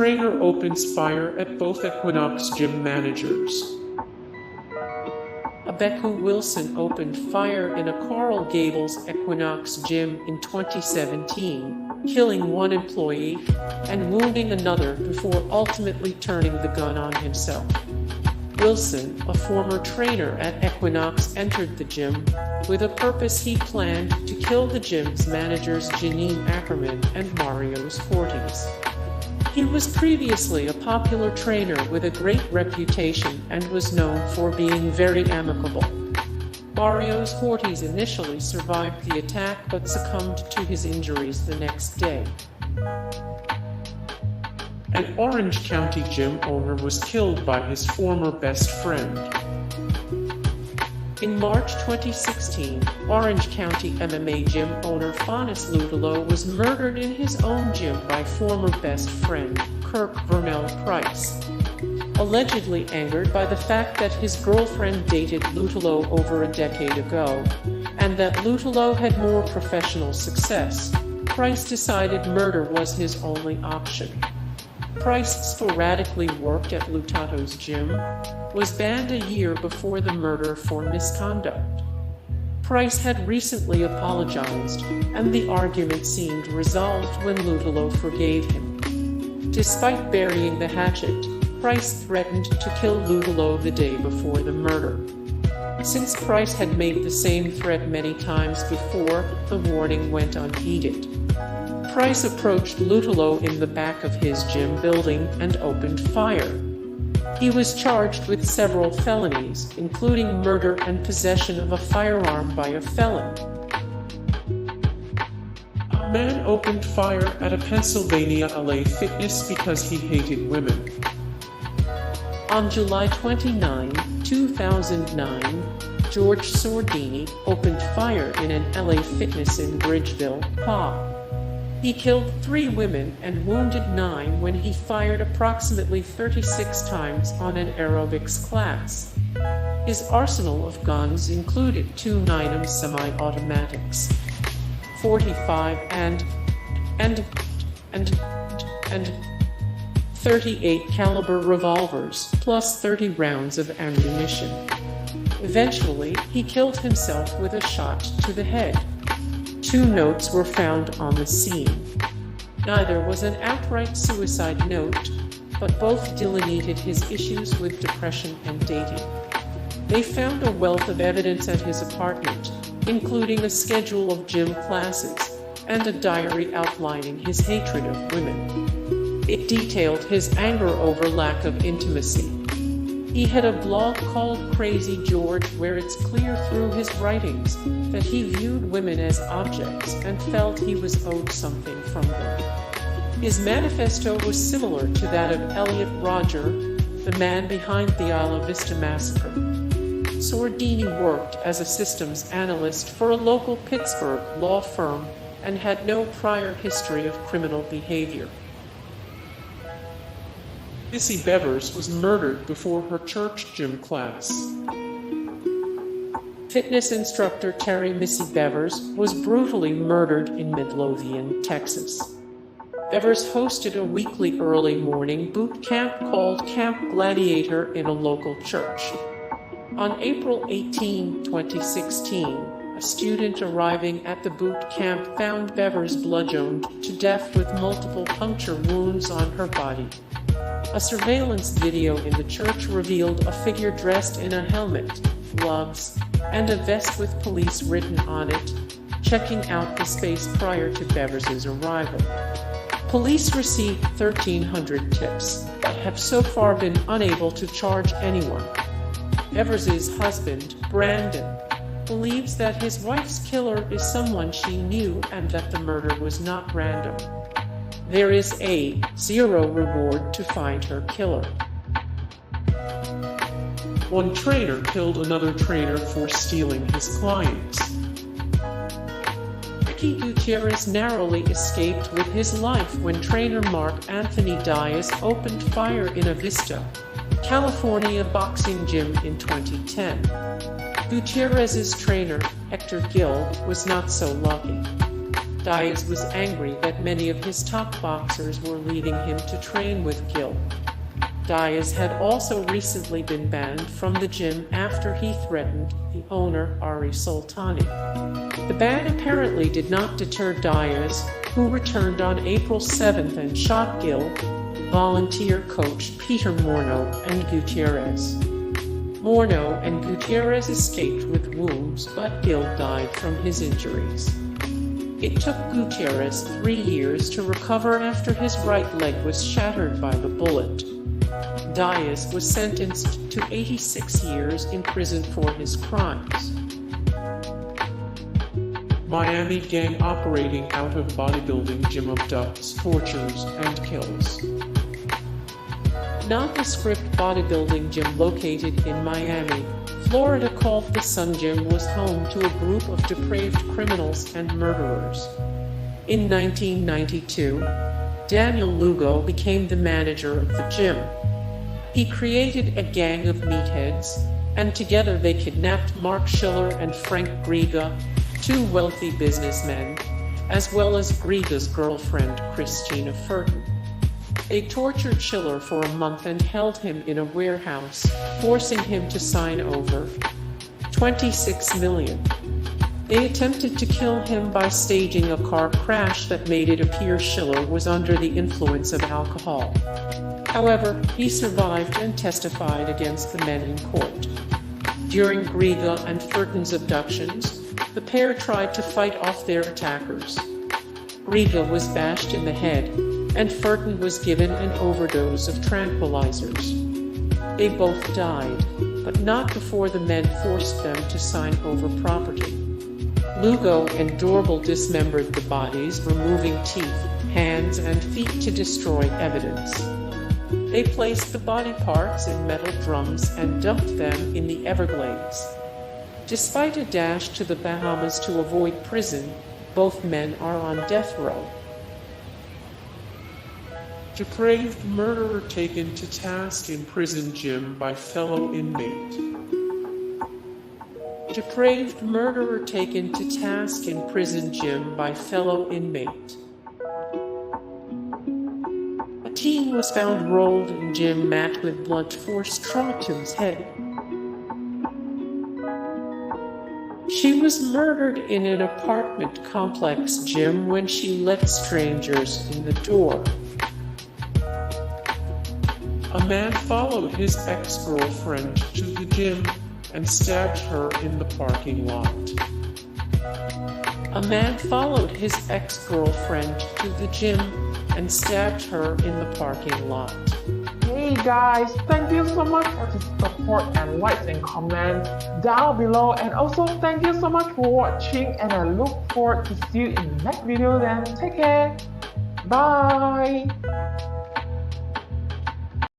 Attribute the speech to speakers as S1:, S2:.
S1: trainer opens fire at both Equinox gym managers. Abeku Wilson opened fire in a Coral Gables Equinox gym in 2017, killing one employee and wounding another before ultimately turning the gun on himself. Wilson, a former trainer at Equinox, entered the gym with a purpose. He planned to kill the gym's managers Janine Ackerman and Mario's Forties. He was previously a popular trainer with a great reputation and was known for being very amicable. Mario's Forties initially survived the attack but succumbed to his injuries the next day. An Orange County gym owner was killed by his former best friend. In March 2016, Orange County MMA gym owner Fanis Lutalo was murdered in his own gym by former best friend, Kirk Vernell Price. Allegedly angered by the fact that his girlfriend dated Lutalo over a decade ago, and that Lutalo had more professional success, Price decided murder was his only option. Price sporadically worked at Lutalo's gym, was banned a year before the murder for misconduct. Price had recently apologized, and the argument seemed resolved when Lutalo forgave him. Despite burying the hatchet, Price threatened to kill Lutalo the day before the murder. Since Price had made the same threat many times before, the warning went unheeded. Price approached Lutalo in the back of his gym building and opened fire. He was charged with several felonies, including murder and possession of a firearm by a felon. A man opened fire at a Pennsylvania LA fitness because he hated women. On July 29, 2009, George Sordini opened fire in an LA fitness in Bridgeville, PA. He killed 3 women and wounded 9 when he fired approximately 36 times on an aerobics class. His arsenal of guns included 2 9mm semi-automatics, 45 and 38 caliber revolvers, plus 30 rounds of ammunition. Eventually, he killed himself with a shot to the head. 2 notes were found on the scene. Neither was an outright suicide note, but both delineated his issues with depression and dating. They found a wealth of evidence at his apartment, including a schedule of gym classes and a diary outlining his hatred of women. It detailed his anger over lack of intimacy. He had a blog called Crazy George where it's clear through his writings that he viewed women as objects and felt he was owed something from them. His manifesto was similar to that of Elliot Rodger, the man behind the Isla Vista massacre. Sordini worked as a systems analyst for a local Pittsburgh law firm and had no prior history of criminal behavior. Missy Bevers was murdered before her church gym class. Fitness instructor Terry Missy Bevers was brutally murdered in Midlothian, Texas. Bevers hosted a weekly early morning boot camp called Camp Gladiator in a local church. On April 18, 2016, a student arriving at the boot camp found Bevers bludgeoned to death with multiple puncture wounds on her body. A surveillance video in the church revealed a figure dressed in a helmet, gloves, and a vest with police written on it, checking out the space prior to Bevers' arrival. Police received 1,300 tips, but have so far been unable to charge anyone. Bevers' husband, Brandon, believes that his wife's killer is someone she knew and that the murder was not random. There is a zero reward to find her killer. One trainer killed another trainer for stealing his clients. Ricky Gutierrez narrowly escaped with his life when trainer Mark Anthony Diaz opened fire in a Vista, California boxing gym in 2010. Gutierrez's trainer, Hector Gill, was not so lucky. Diaz was angry that many of his top boxers were leaving him to train with Gil. Diaz had also recently been banned from the gym after he threatened the owner, Ari Sultani. The ban apparently did not deter Diaz, who returned on April 7th and shot Gil, volunteer coach Peter Morneau, and Gutierrez. Morneau and Gutierrez escaped with wounds, but Gil died from his injuries. It took Gutierrez 3 years to recover after his right leg was shattered by the bullet. Diaz was sentenced to 86 years in prison for his crimes.
S2: Miami gang operating out of bodybuilding gym abducts, tortures, and kills.
S1: Nondescript bodybuilding gym located in Miami, Florida called the Sun Gym was home to a group of depraved criminals and murderers. In 1992, Daniel Lugo became the manager of the gym. He created a gang of meatheads, and together they kidnapped Mark Schiller and Frank Griga, 2 wealthy businessmen, as well as Griga's girlfriend, Christina Furton. They tortured Schiller for a month and held him in a warehouse, forcing him to sign over $26 million. They attempted to kill him by staging a car crash that made it appear Schiller was under the influence of alcohol. However, he survived and testified against the men in court. During Griga and Furton's abductions, the pair tried to fight off their attackers. Griga was bashed in the head, and Furton was given an overdose of tranquilizers. They both died, but not before the men forced them to sign over property. Lugo and Dorbel dismembered the bodies, removing teeth, hands, and feet to destroy evidence. They placed the body parts in metal drums and dumped them in the Everglades. Despite a dash to the Bahamas to avoid prison, both men are on death row.
S2: Depraved murderer taken to task in prison gym by fellow inmate.
S1: Depraved murderer taken to task in prison gym by fellow inmate. A teen was found rolled in gym mat with blunt force trauma to his head. She was murdered in an apartment complex gym when she let strangers in the door.
S2: A man followed his ex-girlfriend to the gym and stabbed her in the parking lot.
S1: A man followed his ex-girlfriend to the gym and stabbed her in the parking lot.
S3: Hey guys, thank you so much for the support and likes and comments down below, and also thank you so much for watching, and I look forward to see you in the next video. Then take care, bye.